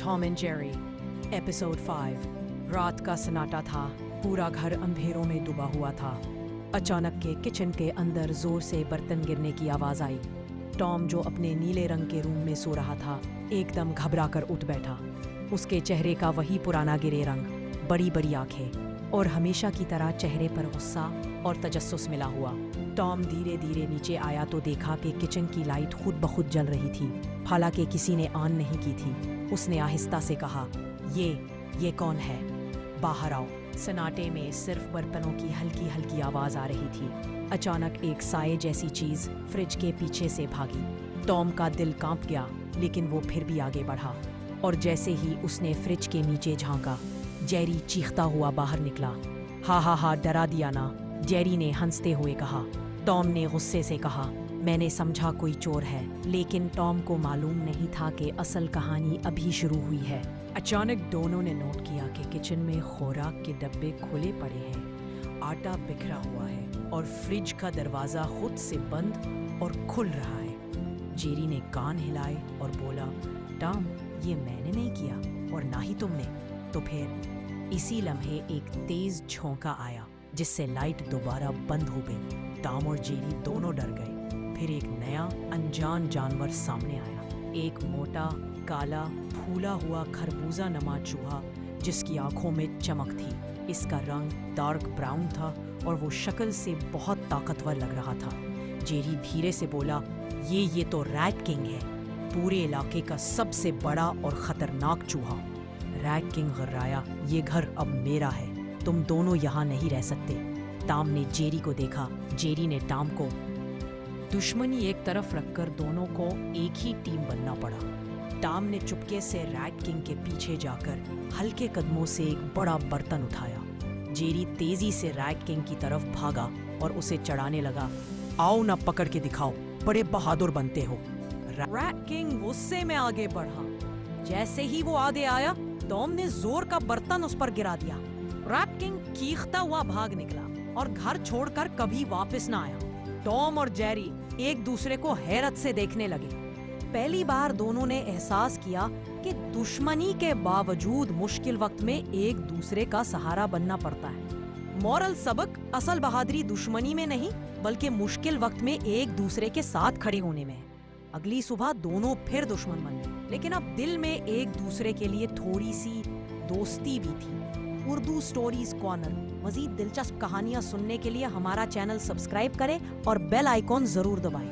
Tom and Jerry episode 5। रात का सन्नाटा था, पूरा घर अंधेरों में डूबा हुआ था। अचानक के किचन के अंदर जोर से बर्तन गिरने की आवाज आई। टॉम, जो अपने नीले रंग के रूम में सो रहा था, एकदम घबरा कर उठ बैठा। उसके चेहरे का वही पुराना गिरे रंग, बड़ी बड़ी आंखें और हमेशा की तरह चेहरे पर गुस्सा और तजस्सुस मिला हुआ। टॉम धीरे धीरे नीचे आया तो देखा कि किचन की लाइट खुद ब खुद जल रही थी, हालांकि किसी ने ऑन नहीं की थी। उसने आहिस्ता से कहा, ये कौन है? बाहर आओ। सन्नाटे में सिर्फ बर्तनों की हल्की हल्की आवाज आ रही थी। अचानक एक साए जैसी चीज फ्रिज के पीछे से भागी। टॉम का दिल कांप गया, लेकिन वो फिर भी आगे बढ़ा। और जैसे ही उसने फ्रिज के नीचे झांका, जेरी चीखता हुआ बाहर निकला। हा, डरा दिया ना, जेरी ने हंसते हुए कहा। टॉम ने गुस्से से कहा, मैंने समझा कोई चोर है, लेकिन टॉम को मालूम नहीं था कि असल कहानी अभी शुरू हुई है। अचानक दोनों ने नोट किया कि किचन में खुराक के डब्बे खुले पड़े हैं, आटा बिखरा हुआ है और फ्रिज का दरवाजा खुद से बंद और खुल रहा है। जेरी ने कान हिलाए और बोला, टॉम, ये मैंने नहीं किया और ना ही तुमने। तो फिर इसी लम्हे एक तेज झोंका आया, जिससे लाइट दोबारा बंद हो गई। टॉम और जेरी दोनों डर गए। फिर एक नया अनजान जानवर सामने आया, एक मोटा, काला, फूला हुआ खरबूजा नमा चूहा, जिसकी आंखों में चमक थी। इसका रंग डार्क ब्राउन था और वो शक्ल से बहुत ताकतवर लग रहा था। जेरी धीरे से बोला, ये तो रैट किंग है, पूरे इलाके का सबसे बड़ा और खतरनाक चूहा। रैट किंग घर्राया, ये घर अब मेरा है, तुम दोनों यहाँ नहीं रह सकते। टॉम ने जेरी को देखा। जेरी ने टॉम को दुश्मनी एक तरफ रखकर दोनों को एक ही टीम बनना पड़ा। टॉम ने चुपके से रैट किंग के पीछे जाकर हल्के कदमों से एक बड़ा बर्तन उठाया। जेरी तेजी से रैट किंग की तरफ भागा और उसे चढ़ाने लगा। आओ ना, पकड़ के दिखाओ, बड़े बहादुर बनते हो। रैट किंग गुस्से में आगे बढ़ा। जैसे ही वो आगे आया, टॉम ने जोर का बर्तन उस पर गिरा दिया। रैट किंग चीखता हुआ भाग निकला और घर छोड़कर कभी वापस न आया। टॉम और जेरी एक दूसरे को हैरत से देखने लगे। पहली बार दोनों ने एहसास किया कि दुश्मनी के बावजूद मुश्किल वक्त में एक दूसरे का सहारा बनना पड़ता है। मॉरल सबक असल बहादुरी दुश्मनी में नहीं, बल्कि मुश्किल वक्त में एक दूसरे के साथ खड़े होने में है। अगली सुबह दोनों फिर दुश्मन बन गए, लेकिन अब दिल में एक दूसरे के लिए थोड़ी सी दोस्ती भी थी। उर्दू स्टोरीज कॉर्नर मजीद दिलचस्प कहानियां सुनने के लिए हमारा चैनल सब्सक्राइब करें और बेल आइकॉन जरूर दबाएं।